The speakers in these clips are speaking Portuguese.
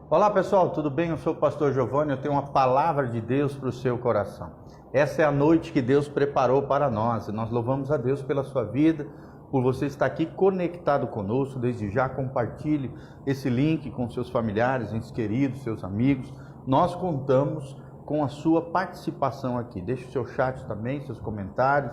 Olá pessoal, tudo bem? Eu sou o pastor Giovanni, eu tenho uma palavra de Deus para o seu coração. Essa é a noite que Deus preparou para nós e nós louvamos a Deus pela sua vida, por você estar aqui conectado conosco. Desde já compartilhe esse link com seus familiares, entes queridos, seus amigos. Nós contamos com a sua participação aqui. Deixe o seu chat também, seus comentários,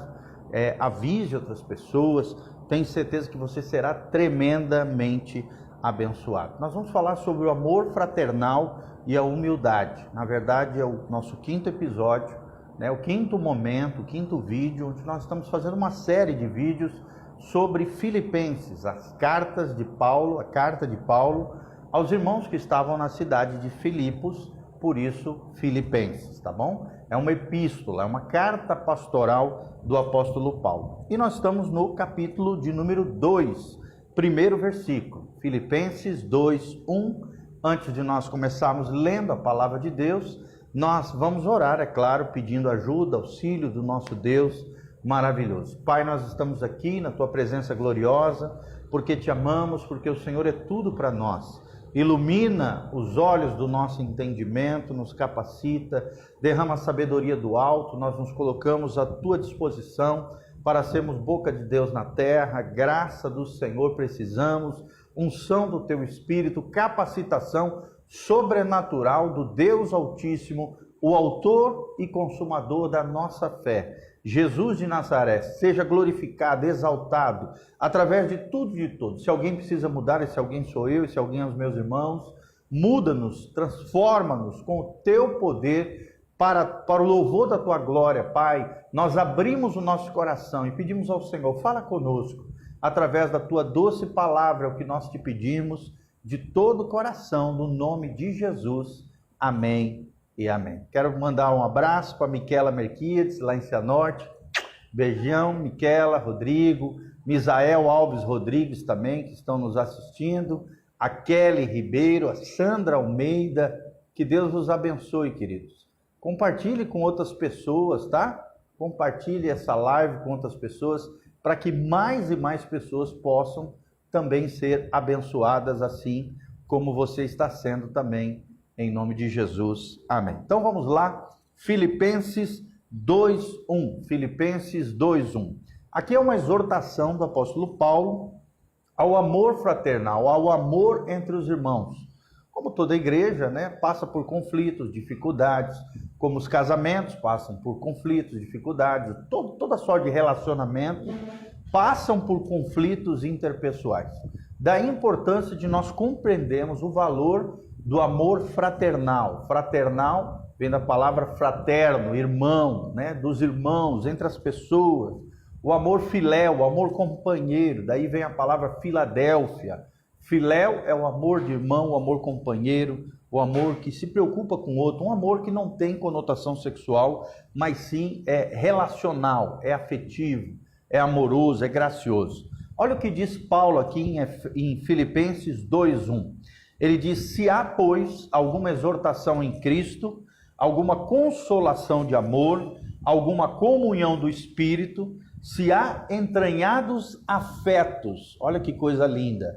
avise outras pessoas. Tenho certeza que você será tremendamente abençoado. Nós vamos falar sobre o amor fraternal e a humildade. Na verdade, é o nosso quinto episódio, o quinto momento, o quinto vídeo, onde nós estamos fazendo uma série de vídeos sobre Filipenses, as cartas de Paulo, a carta de Paulo aos irmãos que estavam na cidade de Filipos, por isso Filipenses, tá bom? É uma epístola, é uma carta pastoral do apóstolo Paulo. E nós estamos no capítulo de número 2, primeiro versículo, Filipenses 2, 1. Antes de nós começarmos lendo a palavra de Deus, nós vamos orar, é claro, pedindo ajuda, auxílio do nosso Deus maravilhoso. Pai, nós estamos aqui na Tua presença gloriosa, porque Te amamos, porque o Senhor é tudo para nós. Ilumina os olhos do nosso entendimento, nos capacita, derrama a sabedoria do alto, nós nos colocamos à Tua disposição para sermos boca de Deus na terra, graça do Senhor precisamos, unção do Teu Espírito, capacitação sobrenatural do Deus Altíssimo, o autor e consumador da nossa fé. Jesus de Nazaré, seja glorificado, exaltado, através de tudo e de todos. Se alguém precisa mudar, esse alguém sou eu, esse alguém é os meus irmãos, muda-nos, transforma-nos com o Teu poder, para o louvor da Tua glória, Pai. Nós abrimos o nosso coração e pedimos ao Senhor, fala conosco, através da Tua doce palavra, é o que nós Te pedimos, de todo o coração, no nome de Jesus. Amém e amém. Quero mandar um abraço para Miquela Merquides, lá em Cianorte. Beijão, Miquela, Rodrigo, Misael Alves Rodrigues também, que estão nos assistindo, a Kelly Ribeiro, a Sandra Almeida. Que Deus os abençoe, queridos. Compartilhe com outras pessoas, tá? Compartilhe essa live com outras pessoas, para que mais e mais pessoas possam também ser abençoadas, assim como você está sendo também, em nome de Jesus. Amém. Então vamos lá, Filipenses 2:1. Filipenses 2:1. Aqui é uma exortação do apóstolo Paulo ao amor fraternal, ao amor entre os irmãos. Como toda igreja, passa por conflitos, dificuldades, como os casamentos passam por conflitos, dificuldades, toda sorte de relacionamento passam por conflitos interpessoais. Daí a importância de nós compreendermos o valor do amor fraternal. Fraternal vem da palavra fraterno, irmão, dos irmãos, entre as pessoas. O amor filéu, o amor companheiro, daí vem a palavra Filadélfia. Filéu é o amor de irmão, o amor companheiro, o amor que se preocupa com o outro, um amor que não tem conotação sexual, mas sim é relacional, é afetivo, é amoroso, é gracioso. Olha o que diz Paulo aqui em Filipenses 2:1. Ele diz: se há, pois, alguma exortação em Cristo, alguma consolação de amor, alguma comunhão do Espírito, se há entranhados afetos, olha que coisa linda,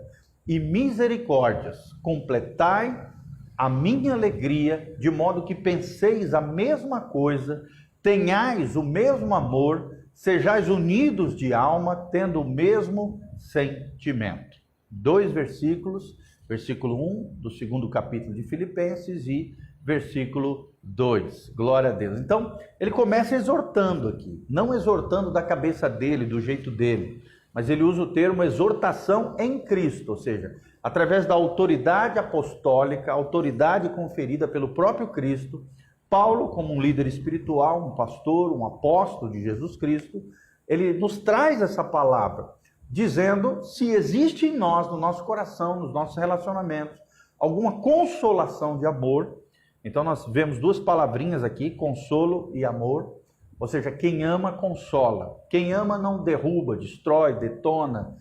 e misericórdias, completai a minha alegria, de modo que penseis a mesma coisa, tenhais o mesmo amor, sejais unidos de alma, tendo o mesmo sentimento. 2 versículos, versículo 1 do 2º capítulo de Filipenses e versículo 2. Glória a Deus. Então, ele começa exortando aqui, não exortando da cabeça dele, do jeito dele, mas ele usa o termo exortação em Cristo, ou seja, através da autoridade apostólica, autoridade conferida pelo próprio Cristo. Paulo, como um líder espiritual, um pastor, um apóstolo de Jesus Cristo, ele nos traz essa palavra, dizendo se existe em nós, no nosso coração, nos nossos relacionamentos, alguma consolação de amor. Então nós vemos duas palavrinhas aqui, consolo e amor. Ou seja, quem ama, consola. Quem ama não derruba, destrói, detona,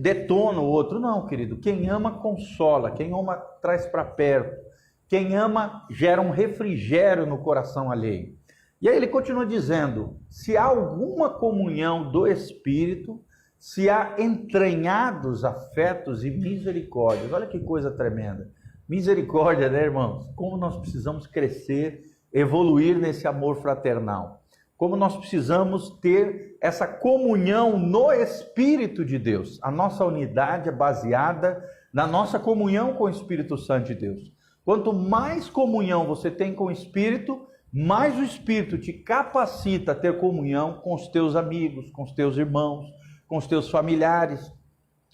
detona o outro. Não, querido. Quem ama, consola. Quem ama, traz para perto. Quem ama, gera um refrigério no coração alheio. E aí ele continua dizendo, se há alguma comunhão do Espírito, se há entranhados afetos e misericórdias. Olha que coisa tremenda. Misericórdia, né, irmãos? Como nós precisamos crescer, evoluir nesse amor fraternal. Como nós precisamos ter essa comunhão no Espírito de Deus. A nossa unidade é baseada na nossa comunhão com o Espírito Santo de Deus. Quanto mais comunhão você tem com o Espírito, mais o Espírito te capacita a ter comunhão com os teus amigos, com os teus irmãos, com os teus familiares.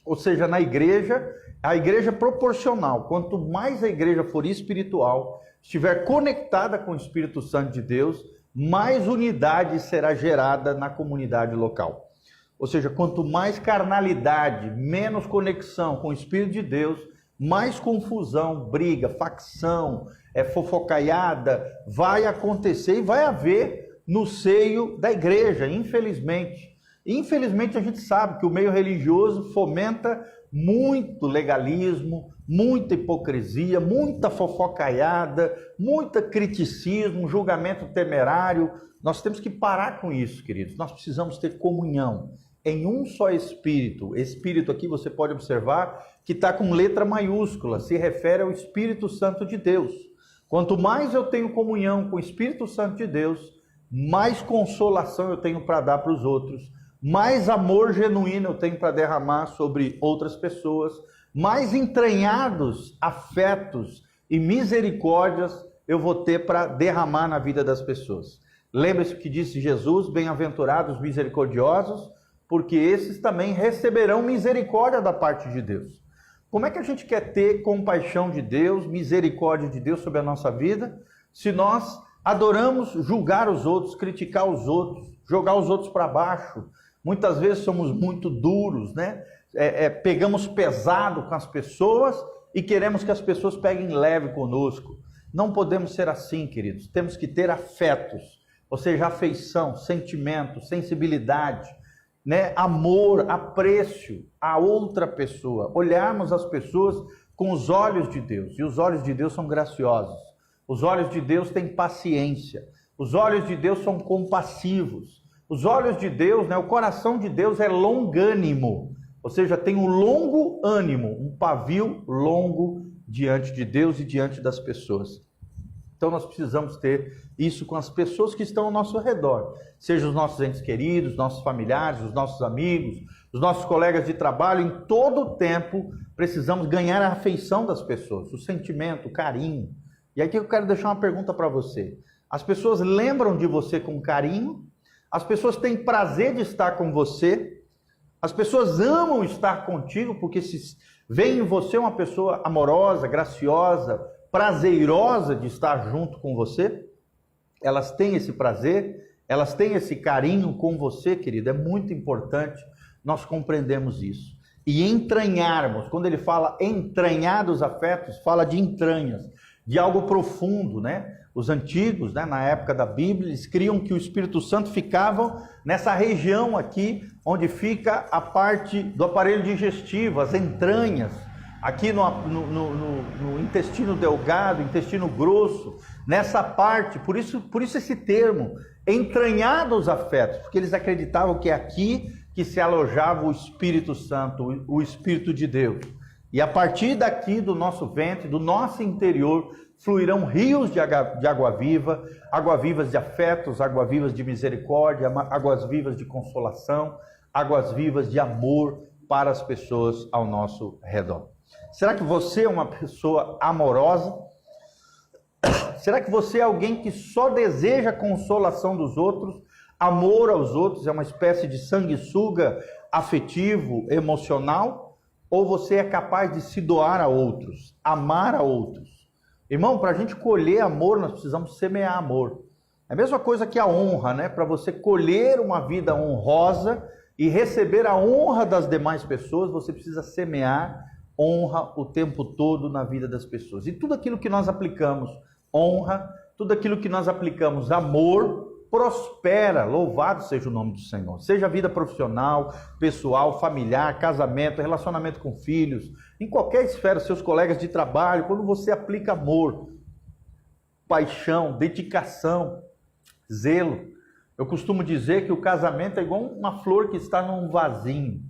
Ou seja, na igreja, a igreja é proporcional. Quanto mais a igreja for espiritual, estiver conectada com o Espírito Santo de Deus, mais unidade será gerada na comunidade local. Ou seja, quanto mais carnalidade, menos conexão com o Espírito de Deus, mais confusão, briga, facção, fofocaiada vai acontecer e vai haver no seio da igreja, infelizmente. Infelizmente a gente sabe que o meio religioso fomenta muito legalismo, muita hipocrisia, muita fofocaiada, muito criticismo, julgamento temerário. Nós temos que parar com isso, queridos. Nós precisamos ter comunhão em um só Espírito. Espírito aqui você pode observar que está com letra maiúscula, se refere ao Espírito Santo de Deus. Quanto mais eu tenho comunhão com o Espírito Santo de Deus, mais consolação eu tenho para dar para os outros, mais amor genuíno eu tenho para derramar sobre outras pessoas, mais entranhados afetos e misericórdias eu vou ter para derramar na vida das pessoas. Lembre-se o que disse Jesus: bem-aventurados misericordiosos, porque esses também receberão misericórdia da parte de Deus. Como é que a gente quer ter compaixão de Deus, misericórdia de Deus sobre a nossa vida, se nós adoramos julgar os outros, criticar os outros, jogar os outros para baixo? Muitas vezes somos muito duros, né? Pegamos pesado com as pessoas e queremos que as pessoas peguem leve conosco. Não podemos ser assim, queridos. Temos que ter afetos, ou seja, afeição, sentimento, sensibilidade, né? Amor, apreço a outra pessoa. Olharmos as pessoas com os olhos de Deus. E os olhos de Deus são graciosos. Os olhos de Deus têm paciência. Os olhos de Deus são compassivos. Os olhos de Deus, né, o coração de Deus é longânimo, ou seja, tem um longo ânimo, um pavio longo diante de Deus e diante das pessoas. Então nós precisamos ter isso com as pessoas que estão ao nosso redor, sejam os nossos entes queridos, nossos familiares, os nossos amigos, os nossos colegas de trabalho. Em todo o tempo precisamos ganhar a afeição das pessoas, o sentimento, o carinho. E aqui eu quero deixar uma pergunta para você: as pessoas lembram de você com carinho? As pessoas têm prazer de estar com você? As pessoas amam estar contigo porque se veem em você uma pessoa amorosa, graciosa, prazerosa de estar junto com você? Elas têm esse prazer, elas têm esse carinho com você, querido. É muito importante nós compreendermos isso. E entranharmos, quando ele fala entranhar dos afetos, fala de entranhas, de algo profundo, né? Os antigos, né, na época da Bíblia, eles criam que o Espírito Santo ficava nessa região aqui, onde fica a parte do aparelho digestivo, as entranhas, aqui no intestino delgado, intestino grosso, nessa parte. Por isso esse termo, entranhar dos afetos, porque eles acreditavam que é aqui que se alojava o Espírito Santo, o Espírito de Deus. E a partir daqui do nosso ventre, do nosso interior, fluirão rios de água viva, água vivas de afetos, água vivas de misericórdia, águas vivas de consolação, águas vivas de amor para as pessoas ao nosso redor. Será que você é uma pessoa amorosa? Será que você é alguém que só deseja a consolação dos outros? Amor aos outros é uma espécie de sanguessuga afetivo, emocional? Ou você é capaz de se doar a outros, amar a outros? Irmão, para a gente colher amor, nós precisamos semear amor. É a mesma coisa que a honra, né? Para você colher uma vida honrosa e receber a honra das demais pessoas, você precisa semear honra o tempo todo na vida das pessoas. E tudo aquilo que nós aplicamos honra, tudo aquilo que nós aplicamos amor, prospera. Louvado seja o nome do Senhor. Seja a vida profissional, pessoal, familiar, casamento, relacionamento com filhos, em qualquer esfera, seus colegas de trabalho, quando você aplica amor, paixão, dedicação, zelo. Eu costumo dizer que o casamento é igual uma flor que está num vasinho.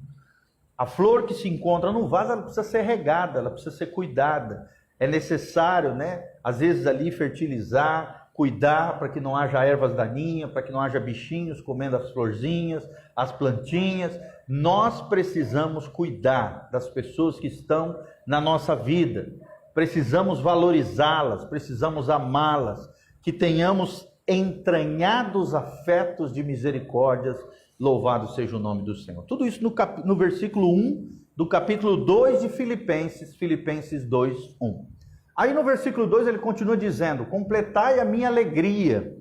A flor que se encontra no vaso, ela precisa ser regada, ela precisa ser cuidada. É necessário, né, às vezes ali fertilizar, cuidar para que não haja ervas daninhas, para que não haja bichinhos comendo as florzinhas, as plantinhas. Nós precisamos cuidar das pessoas que estão na nossa vida. Precisamos valorizá-las, precisamos amá-las, que tenhamos entranhados afetos de misericórdias. Louvado seja o nome do Senhor. Tudo isso no versículo 1 do capítulo 2 de Filipenses, Filipenses 2, 1. Aí no versículo 2 ele continua dizendo: completai a minha alegria,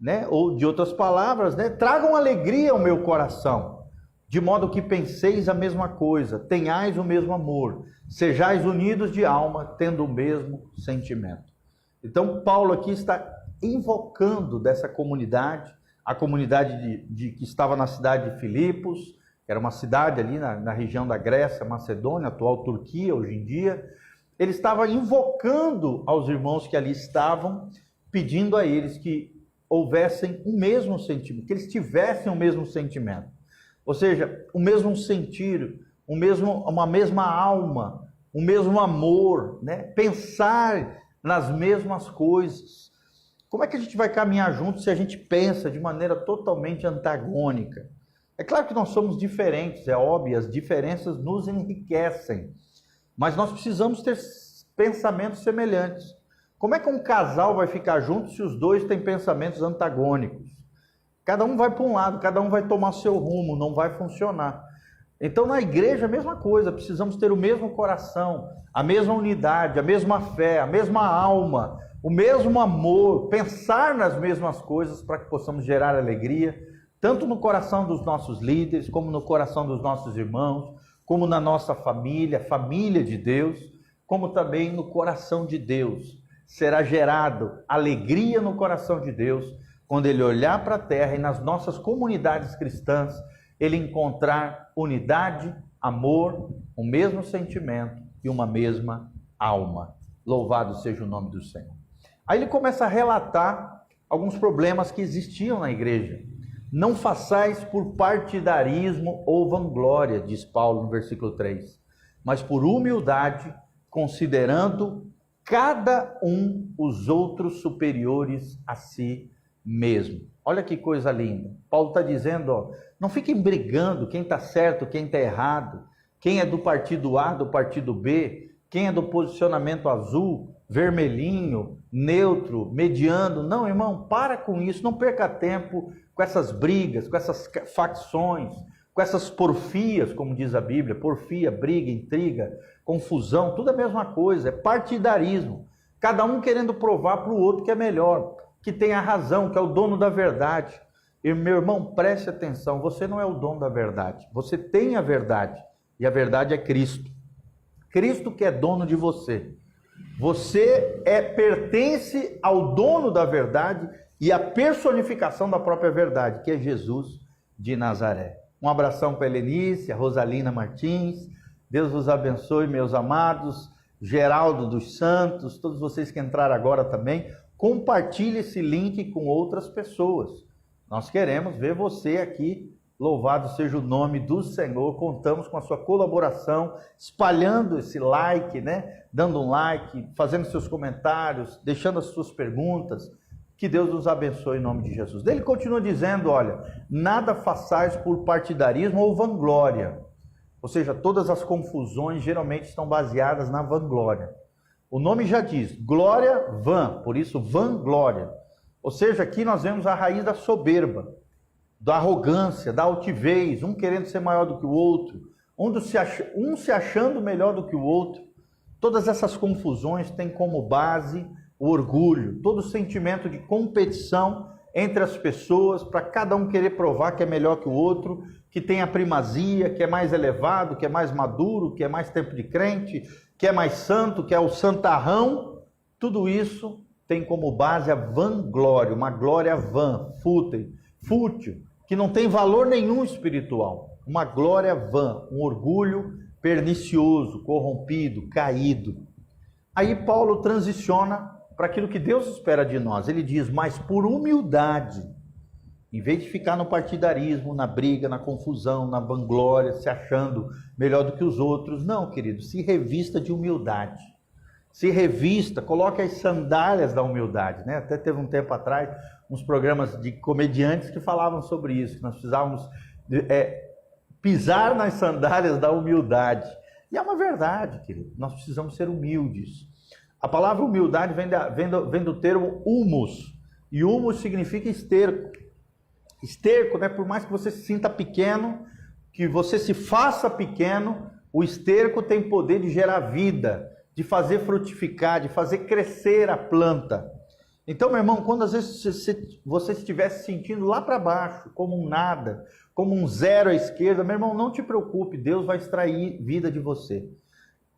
né? Ou de outras palavras, né? Tragam alegria ao meu coração, de modo que penseis a mesma coisa, tenhais o mesmo amor, sejais unidos de alma, tendo o mesmo sentimento. Então Paulo aqui está invocando dessa comunidade, a comunidade que estava na cidade de Filipos, que era uma cidade ali na região da Grécia, Macedônia, atual Turquia hoje em dia. Ele estava invocando aos irmãos que ali estavam, pedindo a eles que houvessem o mesmo sentimento, que eles tivessem o mesmo sentimento. Ou seja, o mesmo sentir, uma mesma alma, o mesmo amor, né? Pensar nas mesmas coisas. Como é que a gente vai caminhar junto se a gente pensa de maneira totalmente antagônica? É claro que nós somos diferentes, é óbvio, as diferenças nos enriquecem, mas nós precisamos ter pensamentos semelhantes. Como é que um casal vai ficar junto se os dois têm pensamentos antagônicos? Cada um vai para um lado, cada um vai tomar seu rumo, não vai funcionar. Então na igreja a mesma coisa, precisamos ter o mesmo coração, a mesma unidade, a mesma fé, a mesma alma, o mesmo amor, pensar nas mesmas coisas para que possamos gerar alegria, tanto no coração dos nossos líderes, como no coração dos nossos irmãos, como na nossa família, família de Deus, como também no coração de Deus. Será gerado alegria no coração de Deus quando Ele olhar para a terra e nas nossas comunidades cristãs, Ele encontrar unidade, amor, o mesmo sentimento e uma mesma alma. Louvado seja o nome do Senhor. Aí ele começa a relatar alguns problemas que existiam na igreja. Não façais por partidarismo ou vanglória, diz Paulo no versículo 3, mas por humildade, considerando cada um os outros superiores a si mesmo. Olha que coisa linda. Paulo está dizendo, ó, não fiquem brigando quem está certo, quem está errado, quem é do partido A, do partido B, quem é do posicionamento azul, vermelhinho, neutro, mediano. Não, irmão, para com isso, não perca tempo com essas brigas, com essas facções, com essas porfias, como diz a Bíblia. Porfia, briga, intriga, confusão, tudo é a mesma coisa, é partidarismo. Cada um querendo provar para o outro que é melhor, que tem a razão, que é o dono da verdade. E meu irmão, preste atenção, você não é o dono da verdade, você tem a verdade, e a verdade é Cristo. Cristo que é dono de você. Você pertence ao dono da verdade e à personificação da própria verdade, que é Jesus de Nazaré. Um abração para a Helenice, a Rosalina Martins. Deus vos abençoe, meus amados. Geraldo dos Santos, todos vocês que entraram agora também. Compartilhe esse link com outras pessoas. Nós queremos ver você aqui. Louvado seja o nome do Senhor. Contamos com a sua colaboração, espalhando esse like, né? Dando um like, fazendo seus comentários, deixando as suas perguntas. Que Deus nos abençoe em nome de Jesus. Ele continua dizendo, olha, nada façais por partidarismo ou vanglória. Ou seja, todas as confusões geralmente estão baseadas na vanglória. O nome já diz, glória vã, por isso vanglória. Ou seja, aqui nós vemos a raiz da soberba, da arrogância, da altivez, um querendo ser maior do que o outro, um se achando melhor do que o outro. Todas essas confusões têm como base o orgulho, todo o sentimento de competição entre as pessoas, para cada um querer provar que é melhor que o outro, que tem a primazia, que é mais elevado, que é mais maduro, que é mais tempo de crente, que é mais santo, que é o santarrão. Tudo isso tem como base a vanglória, uma glória vã, fútil, que não tem valor nenhum espiritual. Uma glória vã, um orgulho pernicioso, corrompido, caído. Aí Paulo transiciona para aquilo que Deus espera de nós. Ele diz, mas por humildade, Em vez de ficar no partidarismo, na briga, na confusão, na vanglória, se achando melhor do que os outros. Não, querido, se revista de humildade. Se revista, coloque as sandálias da humildade, né? Até teve um tempo atrás uns programas de comediantes que falavam sobre isso, que nós precisávamos pisar nas sandálias da humildade. E é uma verdade, querido, nós precisamos ser humildes. A palavra humildade vem do termo humus, e humus significa esterco. Esterco, né? Por mais que você se sinta pequeno, que você se faça pequeno, o esterco tem poder de gerar vida, de fazer frutificar, de fazer crescer a planta. Então, meu irmão, quando às vezes você estiver se sentindo lá para baixo, como um nada, como um zero à esquerda, meu irmão, não te preocupe, Deus vai extrair vida de você.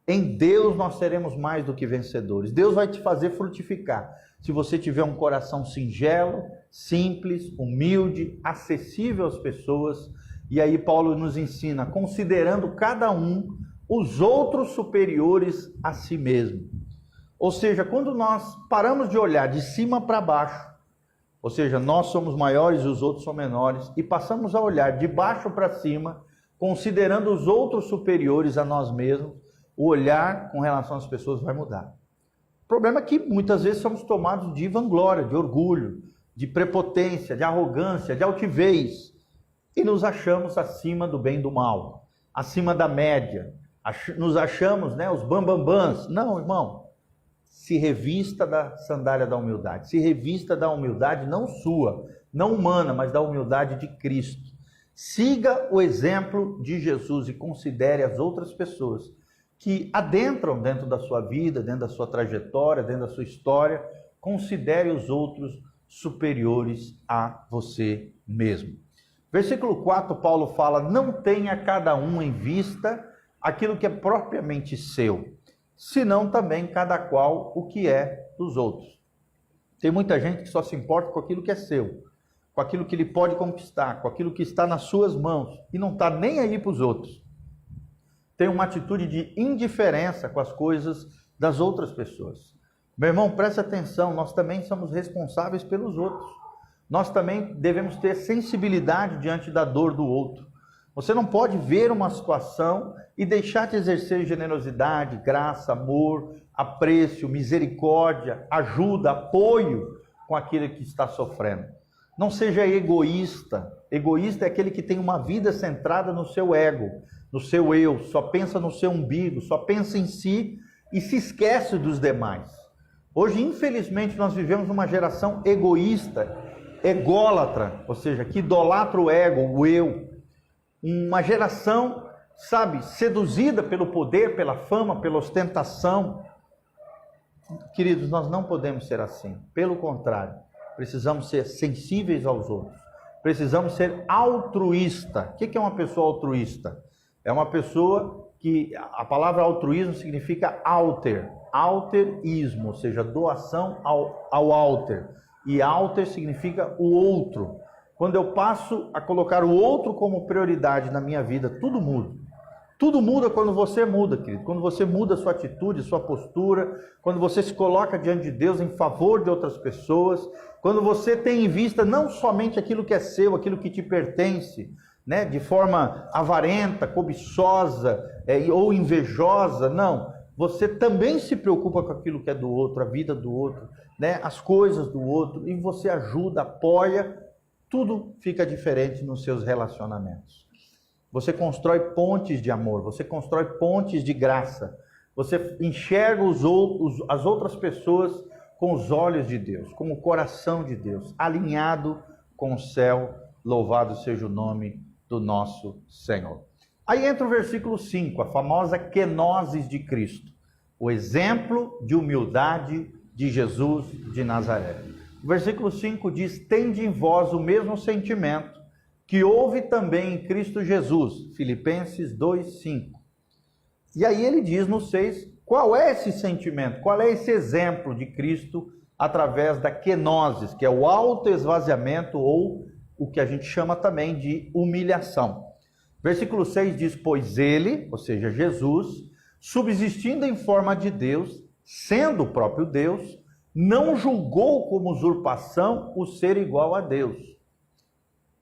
Em Deus nós seremos mais do que vencedores. Deus vai te fazer frutificar. Se você tiver um coração singelo, simples, humilde, acessível às pessoas. E aí Paulo nos ensina, considerando cada um os outros superiores a si mesmo. Ou seja, quando nós paramos de olhar de cima para baixo, ou seja, nós somos maiores e os outros são menores, e passamos a olhar de baixo para cima, considerando os outros superiores a nós mesmos, o olhar com relação às pessoas vai mudar. O problema é que muitas vezes somos tomados de vanglória, de orgulho, de prepotência, de arrogância, de altivez, e nos achamos acima do bem e do mal, acima da média, nos achamos, né, os bambambãs. Não, irmão, se revista da sandália da humildade, se revista da humildade não sua, não humana, mas da humildade de Cristo. Siga o exemplo de Jesus e considere as outras pessoas que adentram dentro da sua vida, dentro da sua trajetória, dentro da sua história. Considere os outros superiores a você mesmo. Versículo 4, Paulo fala, não tenha cada um em vista aquilo que é propriamente seu, senão também cada qual o que é dos outros. Tem muita gente que só se importa com aquilo que é seu, com aquilo que ele pode conquistar, com aquilo que está nas suas mãos, e não está nem aí para os outros. Tem uma atitude de indiferença com as coisas das outras pessoas. Meu irmão, preste atenção, nós também somos responsáveis pelos outros. Nós também devemos ter sensibilidade diante da dor do outro. Você não pode ver uma situação e deixar de exercer generosidade, graça, amor, apreço, misericórdia, ajuda, apoio com aquele que está sofrendo. Não seja egoísta. Egoísta é aquele que tem uma vida centrada no seu ego, no seu eu, só pensa no seu umbigo, só pensa em si e se esquece dos demais. Hoje, infelizmente, nós vivemos uma geração egoísta, ególatra, ou seja, que idolatra o ego, o eu. Uma geração, sabe, seduzida pelo poder, pela fama, pela ostentação. Queridos, nós não podemos ser assim. Pelo contrário, precisamos ser sensíveis aos outros. Precisamos ser altruísta. O que é uma pessoa altruísta? É uma pessoa que, a palavra altruísmo significa alter, alterismo, ou seja, doação ao alter. E alter significa o outro. Quando eu passo a colocar o outro como prioridade na minha vida, tudo muda. Tudo muda quando você muda, querido. Quando você muda a sua atitude, sua postura, quando você se coloca diante de Deus em favor de outras pessoas, quando você tem em vista não somente aquilo que é seu, aquilo que te pertence, né, de forma avarenta, cobiçosa ou invejosa, não. Você também se preocupa com aquilo que é do outro, a vida do outro, né, as coisas do outro, e você ajuda, apoia, tudo fica diferente nos seus relacionamentos. Você constrói pontes de amor, você constrói pontes de graça, você enxerga as outras pessoas com os olhos de Deus, com o coração de Deus, alinhado com o céu, louvado seja o nome do nosso Senhor. Aí entra o versículo 5, a famosa kenosis de Cristo, o exemplo de humildade de Jesus de Nazaré. O versículo 5 diz, tende em vós o mesmo sentimento que houve também em Cristo Jesus, Filipenses 2:5. E aí ele diz no 6, qual é esse sentimento, qual é esse exemplo de Cristo através da kenosis, que é o autoesvaziamento ou o que a gente chama também de humilhação. Versículo 6 diz, pois ele, ou seja, Jesus, subsistindo em forma de Deus, sendo o próprio Deus, não julgou como usurpação o ser igual a Deus.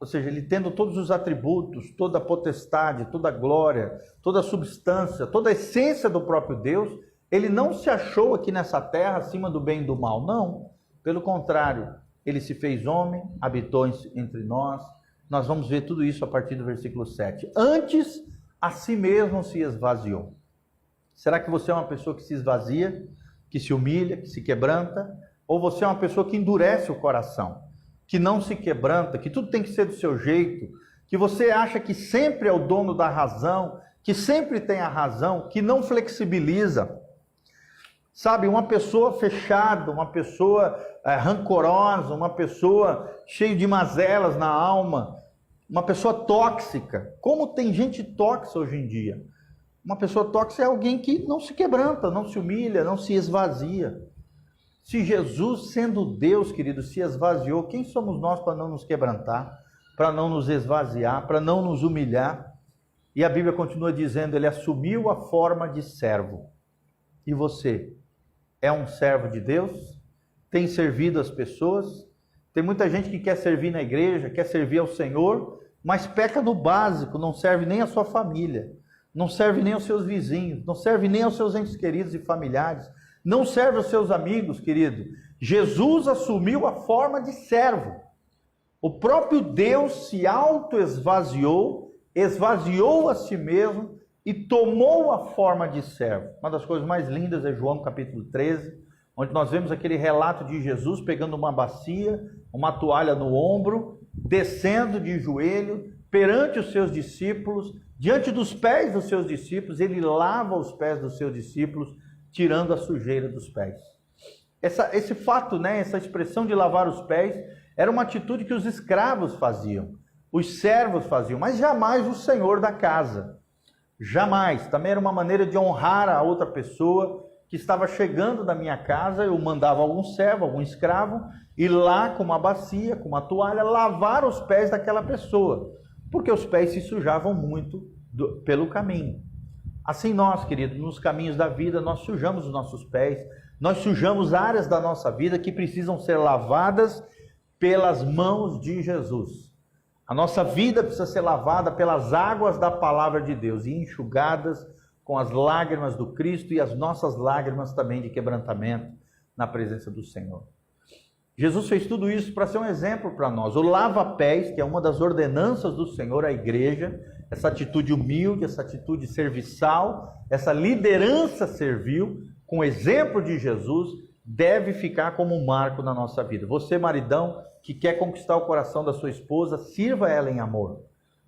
ou seja, ele tendo todos os atributos, toda a potestade, toda a glória, toda a substância, toda a essência do próprio Deus, ele não se achou aqui nessa terra acima do bem e do mal, não. Pelo contrário, ele se fez homem, habitou entre nós. Nós vamos ver tudo isso a partir do versículo 7. Antes, a si mesmo se esvaziou. Será que você é uma pessoa que se esvazia, que se humilha, que se quebranta? Ou você é uma pessoa que endurece o coração, que não se quebranta, que tudo tem que ser do seu jeito, que você acha que sempre é o dono da razão, que sempre tem a razão, que não flexibiliza? Sabe, uma pessoa fechada, uma pessoa rancorosa, uma pessoa cheia de mazelas na alma, uma pessoa tóxica. Como tem gente tóxica hoje em dia? Uma pessoa tóxica é alguém que não se quebranta, não se humilha, não se esvazia. Se Jesus, sendo Deus, querido, se esvaziou, quem somos nós para não nos quebrantar, para não nos esvaziar, para não nos humilhar? E a Bíblia continua dizendo, ele assumiu a forma de servo. E você? É um servo de Deus? Tem servido as pessoas? Tem muita gente que quer servir na igreja, quer servir ao Senhor, mas peca no básico, não serve nem a sua família, não serve nem aos seus vizinhos, não serve nem aos seus entes queridos e familiares, não serve aos seus amigos, querido. Jesus assumiu a forma de servo. O próprio Deus se auto-esvaziou, esvaziou a si mesmo, e tomou a forma de servo. Uma das coisas mais lindas é João capítulo 13, onde nós vemos aquele relato de Jesus pegando uma bacia, uma toalha no ombro, descendo de joelho perante os seus discípulos, diante dos pés dos seus discípulos, ele lava os pés dos seus discípulos, tirando a sujeira dos pés. Esse fato, essa expressão de lavar os pés, era uma atitude que os escravos faziam, os servos faziam, mas jamais o senhor da casa. Jamais. Também era uma maneira de honrar a outra pessoa que estava chegando da minha casa. Eu mandava algum servo, algum escravo, ir lá com uma bacia, com uma toalha, lavar os pés daquela pessoa, porque os pés se sujavam muito pelo caminho. Assim nós, queridos, nos caminhos da vida, nós sujamos os nossos pés, nós sujamos áreas da nossa vida que precisam ser lavadas pelas mãos de Jesus. A nossa vida precisa ser lavada pelas águas da palavra de Deus e enxugadas com as lágrimas do Cristo e as nossas lágrimas também de quebrantamento na presença do Senhor. Jesus fez tudo isso para ser um exemplo para nós. O lava-pés, que é uma das ordenanças do Senhor à igreja, essa atitude humilde, essa atitude serviçal, essa liderança servil, com o exemplo de Jesus, deve ficar como um marco na nossa vida. Você, maridão, que quer conquistar o coração da sua esposa, sirva ela em amor.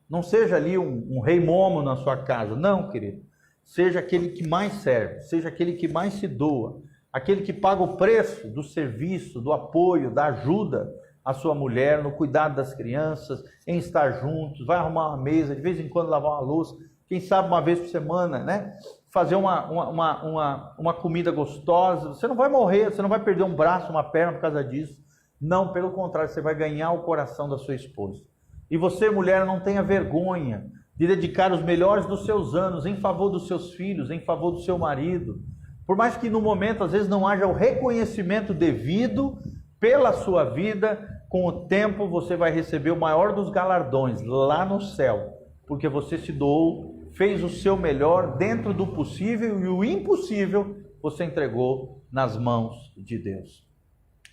Não seja ali um rei momo na sua casa. Não, querido. Seja aquele que mais serve, seja aquele que mais se doa, aquele que paga o preço do serviço, do apoio, da ajuda à sua mulher, no cuidado das crianças, em estar juntos, vai arrumar uma mesa, de vez em quando lavar uma louça, quem sabe uma vez por semana, fazer uma comida gostosa. Você não vai morrer, você não vai perder um braço, uma perna por causa disso. Não, pelo contrário, você vai ganhar o coração da sua esposa. E você, mulher, não tenha vergonha de dedicar os melhores dos seus anos em favor dos seus filhos, em favor do seu marido. Por mais que no momento, às vezes, não haja o reconhecimento devido pela sua vida, com o tempo você vai receber o maior dos galardões lá no céu, porque você se doou, fez o seu melhor dentro do possível e o impossível você entregou nas mãos de Deus.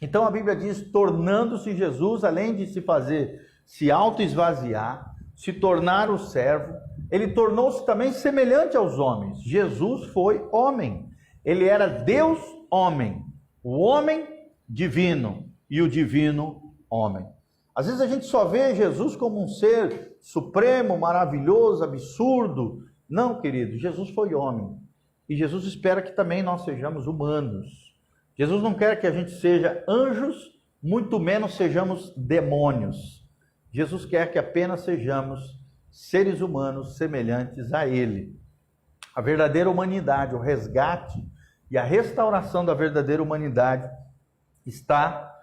Então a Bíblia diz, tornando-se Jesus, além de se auto-esvaziar, se tornar o servo, ele tornou-se também semelhante aos homens. Jesus foi homem. Ele era Deus homem, o homem divino e o divino homem. Às vezes a gente só vê Jesus como um ser supremo, maravilhoso, absurdo. Não, querido, Jesus foi homem. E Jesus espera que também nós sejamos humanos. Jesus não quer que a gente seja anjos, muito menos sejamos demônios. Jesus quer que apenas sejamos seres humanos semelhantes a Ele. A verdadeira humanidade, o resgate e a restauração da verdadeira humanidade está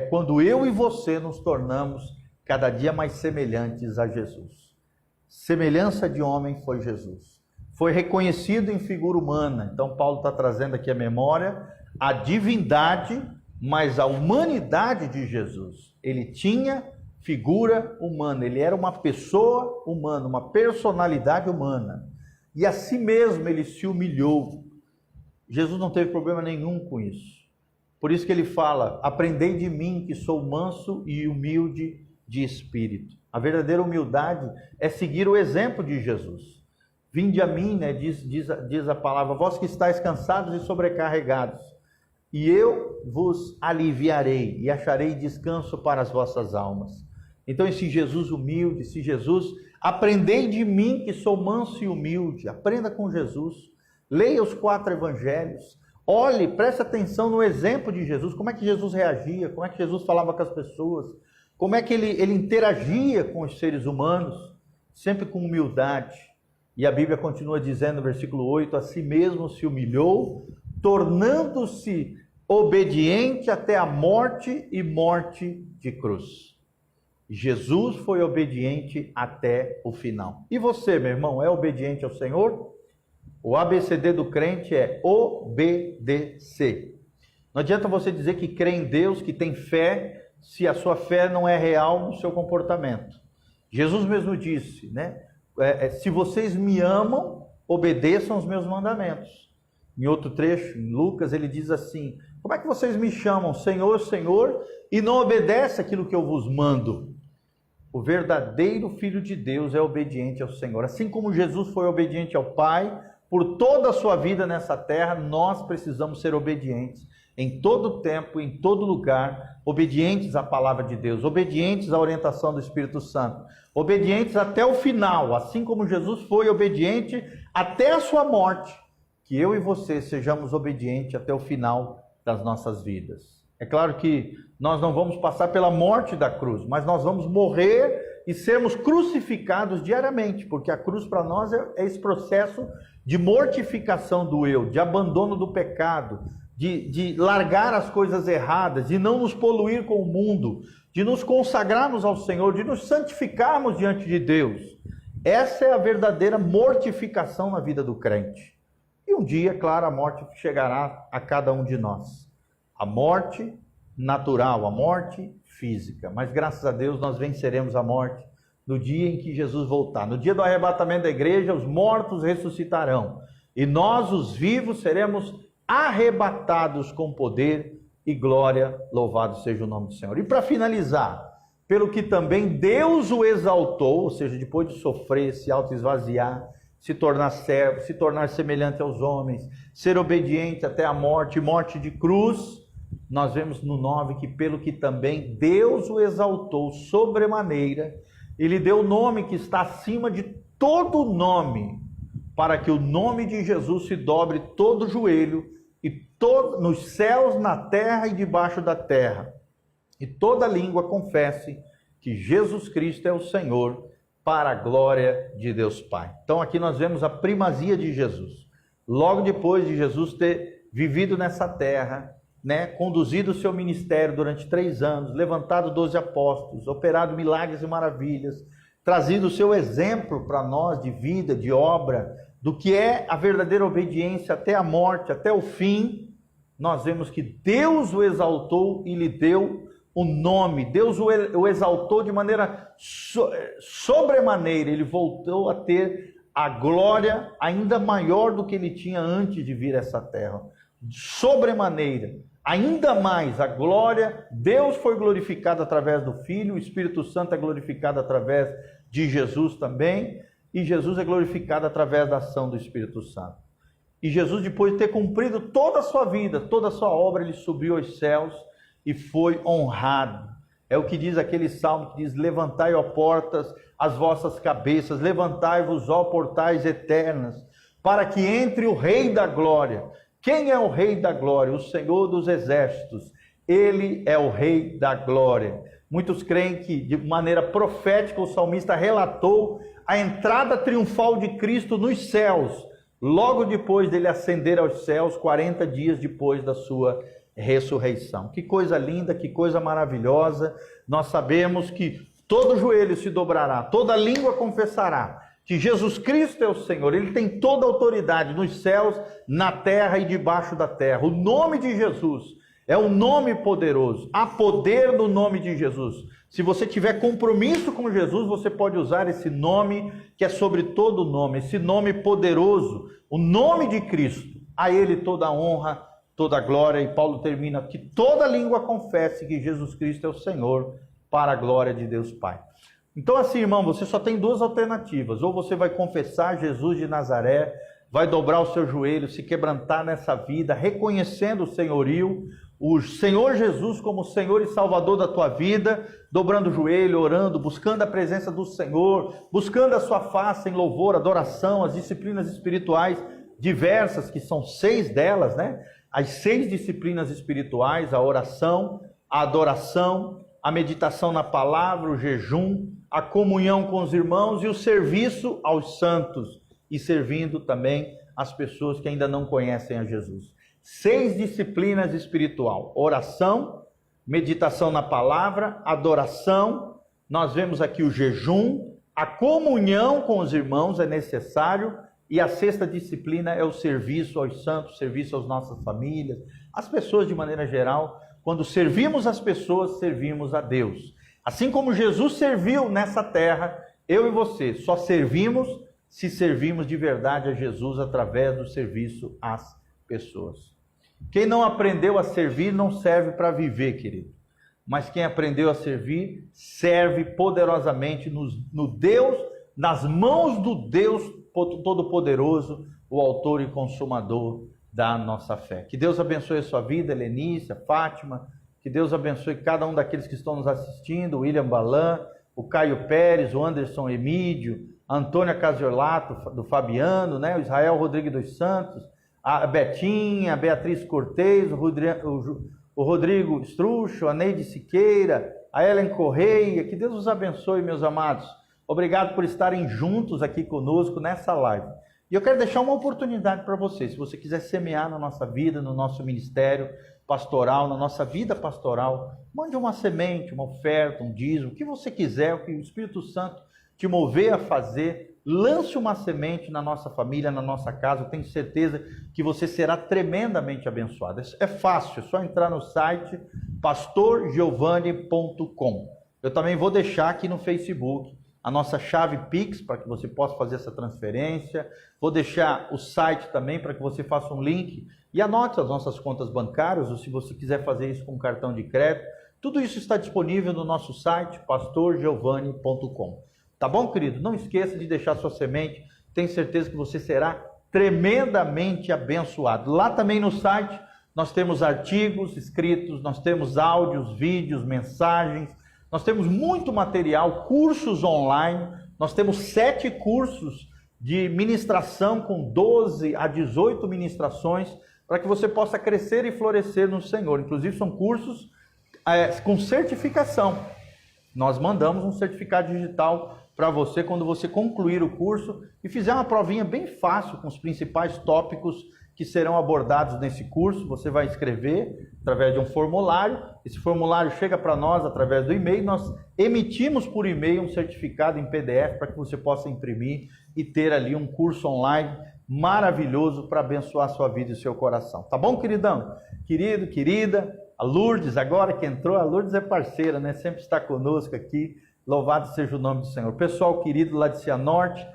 quando eu e você nos tornamos cada dia mais semelhantes a Jesus. Semelhança de homem foi Jesus. Foi reconhecido em figura humana. Então Paulo está trazendo aqui a memória, a divindade, mas a humanidade de Jesus. Ele tinha figura humana, ele era uma pessoa humana, uma personalidade humana. E a si mesmo ele se humilhou. Jesus não teve problema nenhum com isso. Por isso que ele fala, aprendei de mim que sou manso e humilde de espírito. A verdadeira humildade é seguir o exemplo de Jesus. Vinde a mim, né, diz a palavra, vós que estáis cansados e sobrecarregados, e eu vos aliviarei e acharei descanso para as vossas almas. Então esse Jesus humilde, esse Jesus, aprendei de mim que sou manso e humilde, aprenda com Jesus, leia os 4 evangelhos, olhe, preste atenção no exemplo de Jesus, como é que Jesus reagia, como é que Jesus falava com as pessoas, como é que ele interagia com os seres humanos, sempre com humildade. E a Bíblia continua dizendo no versículo 8, a si mesmo se humilhou, tornando-se obediente até a morte e morte de cruz. Jesus foi obediente até o final. E você, meu irmão, é obediente ao Senhor? O ABCD do crente é obedecer. Não adianta você dizer que crê em Deus, que tem fé, se a sua fé não é real no seu comportamento. Jesus mesmo disse, né? Se vocês me amam, obedeçam os meus mandamentos. Em outro trecho, em Lucas, ele diz assim, como é que vocês me chamam Senhor, Senhor, e não obedecem aquilo que eu vos mando? O verdadeiro Filho de Deus é obediente ao Senhor. Assim como Jesus foi obediente ao Pai, por toda a sua vida nessa terra, nós precisamos ser obedientes. Em todo tempo, em todo lugar, obedientes à palavra de Deus, obedientes à orientação do Espírito Santo, obedientes até o final, assim como Jesus foi obediente até a sua morte, que eu e você sejamos obedientes até o final das nossas vidas. É claro que nós não vamos passar pela morte da cruz, mas nós vamos morrer e sermos crucificados diariamente, porque a cruz para nós é esse processo de mortificação do eu, de abandono do pecado, de largar as coisas erradas, de não nos poluir com o mundo, de nos consagrarmos ao Senhor, de nos santificarmos diante de Deus. Essa é a verdadeira mortificação na vida do crente. E um dia, claro, a morte chegará a cada um de nós. A morte natural, a morte física. Mas graças a Deus nós venceremos a morte no dia em que Jesus voltar. No dia do arrebatamento da igreja, os mortos ressuscitarão. E nós, os vivos, seremos arrebatados com poder e glória, louvado seja o nome do Senhor. E para finalizar, pelo que também Deus o exaltou, ou seja, depois de sofrer, se auto-esvaziar, se tornar servo, se tornar semelhante aos homens, ser obediente até a morte, morte de cruz, nós vemos no 9 que pelo que também Deus o exaltou sobremaneira, ele deu o nome que está acima de todo nome, para que o nome de Jesus se dobre todo o joelho, nos céus, na terra e debaixo da terra, e toda língua confesse que Jesus Cristo é o Senhor, para a glória de Deus Pai. Então aqui nós vemos a primazia de Jesus. Logo depois de Jesus ter vivido nessa terra, né, conduzido o seu ministério durante 3 anos, levantado 12 apóstolos, operado milagres e maravilhas, trazido o seu exemplo para nós de vida, de obra, do que é a verdadeira obediência até a morte, até o fim, nós vemos que Deus o exaltou e lhe deu o nome. Deus o exaltou de maneira sobremaneira. Ele voltou a ter a glória ainda maior do que ele tinha antes de vir a essa terra. Sobremaneira. Ainda mais a glória. Deus foi glorificado através do Filho. O Espírito Santo é glorificado através de Jesus também. E Jesus é glorificado através da ação do Espírito Santo. E Jesus, depois de ter cumprido toda a sua vida, toda a sua obra, ele subiu aos céus e foi honrado. É o que diz aquele salmo que diz, levantai, ó portas, as vossas cabeças, levantai-vos, ó portais eternas, para que entre o Rei da Glória. Quem é o Rei da Glória? O Senhor dos Exércitos. Ele é o Rei da Glória. Muitos creem que, de maneira profética, o salmista relatou a entrada triunfal de Cristo nos céus, logo depois dele ascender aos céus, 40 dias depois da sua ressurreição. Que coisa linda, que coisa maravilhosa. Nós sabemos que todo joelho se dobrará, toda língua confessará que Jesus Cristo é o Senhor. Ele tem toda a autoridade nos céus, na terra e debaixo da terra. O nome de Jesus É um nome poderoso. Há poder no nome de Jesus. Se você tiver compromisso com Jesus, você pode usar esse nome que é sobre todo nome, esse nome poderoso, o nome de Cristo. A Ele toda a honra, toda a glória. E Paulo termina que toda língua confesse que Jesus Cristo é o Senhor, para a glória de Deus Pai. Então assim, irmão, você só tem duas alternativas. Ou você vai confessar Jesus de Nazaré, vai dobrar o seu joelho, se quebrantar nessa vida, reconhecendo o senhorio, o Senhor Jesus como Senhor e Salvador da tua vida, dobrando o joelho, orando, buscando a presença do Senhor, buscando a sua face em louvor, adoração, as disciplinas espirituais diversas, que são 6 delas, né? As 6 disciplinas espirituais: a oração, a adoração, a meditação na palavra, o jejum, a comunhão com os irmãos e o serviço aos santos, e servindo também as pessoas que ainda não conhecem a Jesus. 6 disciplinas espiritual: oração, meditação na palavra, adoração, nós vemos aqui o jejum, a comunhão com os irmãos é necessário, e a 6ª disciplina é o serviço aos santos, serviço às nossas famílias, às pessoas de maneira geral. Quando servimos as pessoas, servimos a Deus. Assim como Jesus serviu nessa terra, eu e você só servimos se servimos de verdade a Jesus através do serviço às pessoas. Quem não aprendeu a servir não serve para viver, querido. Mas quem aprendeu a servir, serve poderosamente no Deus, nas mãos do Deus Todo-Poderoso, o autor e consumador da nossa fé. Que Deus abençoe a sua vida, Helenícia, Fátima. Que Deus abençoe cada um daqueles que estão nos assistindo, o William Balan, o Caio Pérez, o Anderson Emídio, a Antônia Casiolato, do Fabiano, né? O Israel Rodrigues dos Santos, a Betinha, a Beatriz Cortez, o Rodrigo Strucho, a Neide Siqueira, a Ellen Correia. Que Deus os abençoe, meus amados. Obrigado por estarem juntos aqui conosco nessa live. E eu quero deixar uma oportunidade para você. Se você quiser semear na nossa vida, no nosso ministério pastoral, na nossa vida pastoral, mande uma semente, uma oferta, um dízimo, o que você quiser, o que o Espírito Santo te mover a fazer. Lance uma semente na nossa família, na nossa casa. Eu tenho certeza que você será tremendamente abençoado. É fácil, é só entrar no site pastorgiovanni.com. Eu também vou deixar aqui no Facebook a nossa chave Pix, para que você possa fazer essa transferência. Vou deixar o site também para que você faça um link e anote as nossas contas bancárias, ou se você quiser fazer isso com cartão de crédito. Tudo isso está disponível no nosso site, pastorgiovanni.com. Tá bom, querido? Não esqueça de deixar sua semente. Tenho certeza que você será tremendamente abençoado. Lá também no site nós temos artigos escritos, nós temos áudios, vídeos, mensagens. Nós temos muito material, cursos online. Nós temos 7 cursos de ministração com 12 a 18 ministrações para que você possa crescer e florescer no Senhor. Inclusive são cursos com certificação. Nós mandamos um certificado digital para você quando você concluir o curso e fizer uma provinha bem fácil com os principais tópicos que serão abordados nesse curso. Você vai escrever através de um formulário. Esse formulário chega para nós através do e-mail. Nós emitimos por e-mail um certificado em PDF para que você possa imprimir e ter ali um curso online maravilhoso para abençoar a sua vida e o seu coração. Tá bom, queridão? Querido, querida, a Lourdes agora que entrou, a Lourdes é parceira, né? Sempre está conosco aqui. Louvado seja o nome do Senhor. Pessoal querido lá de Cianorte,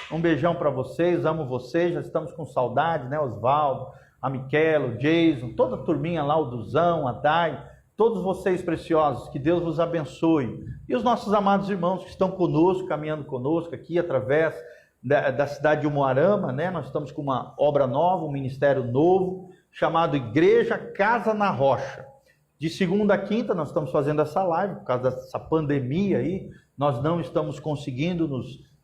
um beijão para vocês, amo vocês, já estamos com saudade, né? Osvaldo, a Miquela, o Jason, toda a turminha lá, o Duzão, a Dai, todos vocês preciosos, que Deus vos abençoe. E os nossos amados irmãos que estão conosco, caminhando conosco aqui através da cidade de Umuarama, né? Nós estamos com uma obra nova, um ministério novo, chamado Igreja Casa na Rocha. De segunda a quinta nós estamos fazendo essa live, por causa dessa pandemia aí, nós não estamos conseguindo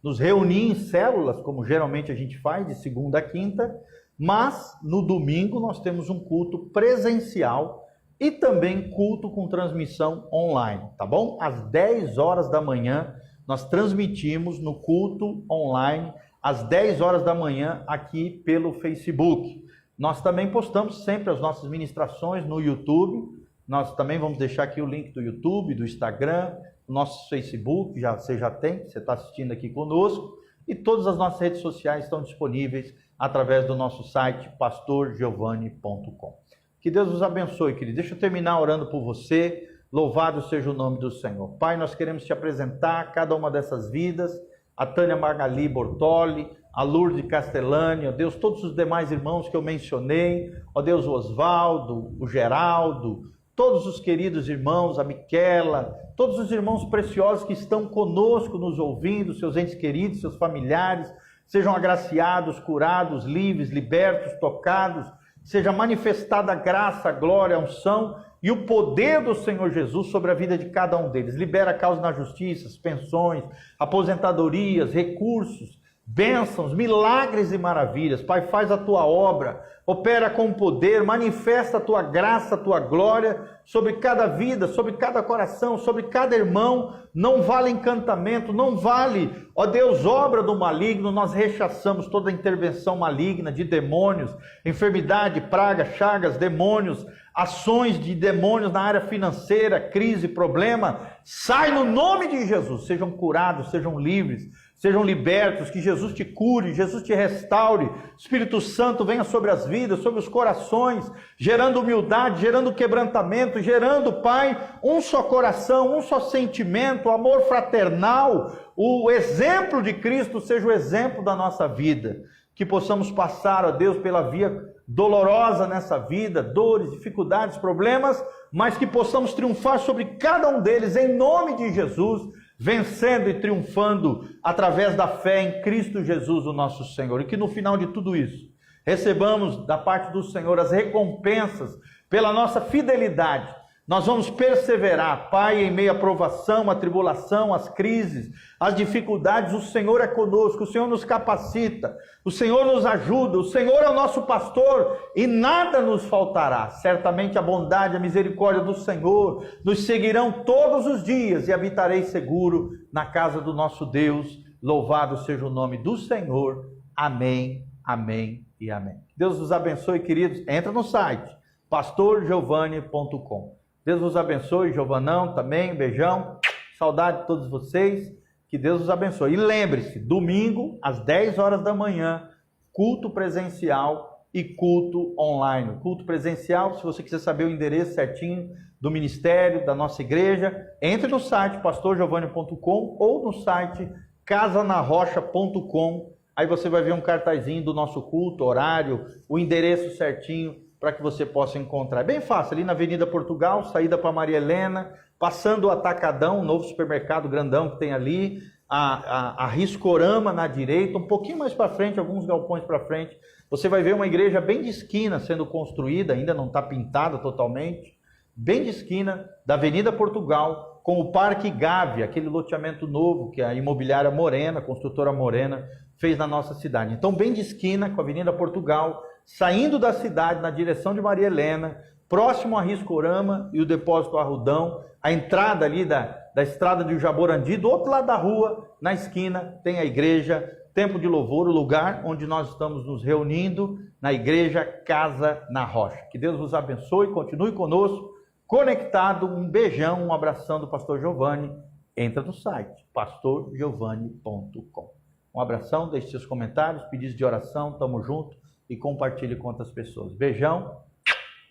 nos reunir em células, como geralmente a gente faz, de segunda a quinta, mas no domingo nós temos um culto presencial e também culto com transmissão online, tá bom? Às 10 horas da manhã nós transmitimos no culto online, às 10 horas da manhã aqui pelo Facebook. Nós também postamos sempre as nossas ministrações no YouTube. Nós também vamos deixar aqui o link do YouTube, do Instagram, do nosso Facebook, você já tem, você está assistindo aqui conosco. E todas as nossas redes sociais estão disponíveis através do nosso site pastorgiovanni.com. Que Deus os abençoe, querido. Deixa eu terminar orando por você. Louvado seja o nome do Senhor. Pai, nós queremos te apresentar cada uma dessas vidas, a Tânia Margali Bortoli, a Lourdes Castellani, ó Deus, todos os demais irmãos que eu mencionei, ó Deus, o Osvaldo, o Geraldo, todos os queridos irmãos, a Miquela, todos os irmãos preciosos que estão conosco nos ouvindo, seus entes queridos, seus familiares, sejam agraciados, curados, livres, libertos, tocados, seja manifestada a graça, a glória, a unção e o poder do Senhor Jesus sobre a vida de cada um deles. Libera a causa na justiça, pensões, aposentadorias, recursos, bênçãos, milagres e maravilhas. Pai, faz a tua obra, opera com poder, manifesta a tua graça, a tua glória sobre cada vida, sobre cada coração, sobre cada irmão. Não vale encantamento, não vale, ó Deus, obra do maligno. Nós rechaçamos toda intervenção maligna de demônios, enfermidade, praga, chagas, demônios, ações de demônios na área financeira, crise, problema. Sai no nome de Jesus, sejam curados, sejam livres, sejam libertos, que Jesus te cure, Jesus te restaure, Espírito Santo venha sobre as vidas, sobre os corações, gerando humildade, gerando quebrantamento, gerando, Pai, um só coração, um só sentimento, amor fraternal. O exemplo de Cristo seja o exemplo da nossa vida, que possamos passar, ó Deus, pela via dolorosa nessa vida, dores, dificuldades, problemas, mas que possamos triunfar sobre cada um deles, em nome de Jesus, vencendo e triunfando através da fé em Cristo Jesus, o nosso Senhor. E que no final de tudo isso, recebamos da parte do Senhor as recompensas pela nossa fidelidade. Nós vamos perseverar, Pai, em meio à provação, à tribulação, às crises, às dificuldades. O Senhor é conosco, o Senhor nos capacita, o Senhor nos ajuda, o Senhor é o nosso pastor e nada nos faltará. Certamente a bondade e a misericórdia do Senhor nos seguirão todos os dias e habitarei seguro na casa do nosso Deus. Louvado seja o nome do Senhor. Amém, amém e amém. Deus os abençoe, queridos. Entra no site pastorgiovanni.com. Deus vos abençoe, Giovanão também, beijão, saudade de todos vocês, que Deus os abençoe. E lembre-se, domingo, às 10 horas da manhã, culto presencial e culto online. Culto presencial, se você quiser saber o endereço certinho do ministério, da nossa igreja, entre no site pastorgiovanni.com ou no site casanarrocha.com. Aí você vai ver um cartazinho do nosso culto, horário, o endereço certinho, para que você possa encontrar. É bem fácil, ali na Avenida Portugal, saída para Maria Helena, passando o Atacadão, um novo supermercado grandão que tem ali, a Riscorama na direita, um pouquinho mais para frente, alguns galpões para frente, você vai ver uma igreja bem de esquina sendo construída, ainda não está pintada totalmente, bem de esquina da Avenida Portugal, com o Parque Gávea, aquele loteamento novo que a imobiliária Morena, a construtora Morena, fez na nossa cidade. Então, bem de esquina com a Avenida Portugal, saindo da cidade na direção de Maria Helena, próximo a Riscorama e o Depósito Arrudão, a entrada ali da estrada de Jaborandi, do outro lado da rua, na esquina, tem a igreja Tempo de Louvor, o lugar onde nós estamos nos reunindo, na igreja Casa na Rocha. Que Deus vos abençoe, continue conosco, conectado. Um beijão, um abração do Pastor Giovanni. Entra no site pastorgiovanni.com. Um abração, deixe seus comentários, pedidos de oração, tamo junto. E compartilhe com outras pessoas. Beijão,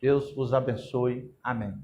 Deus vos abençoe. Amém.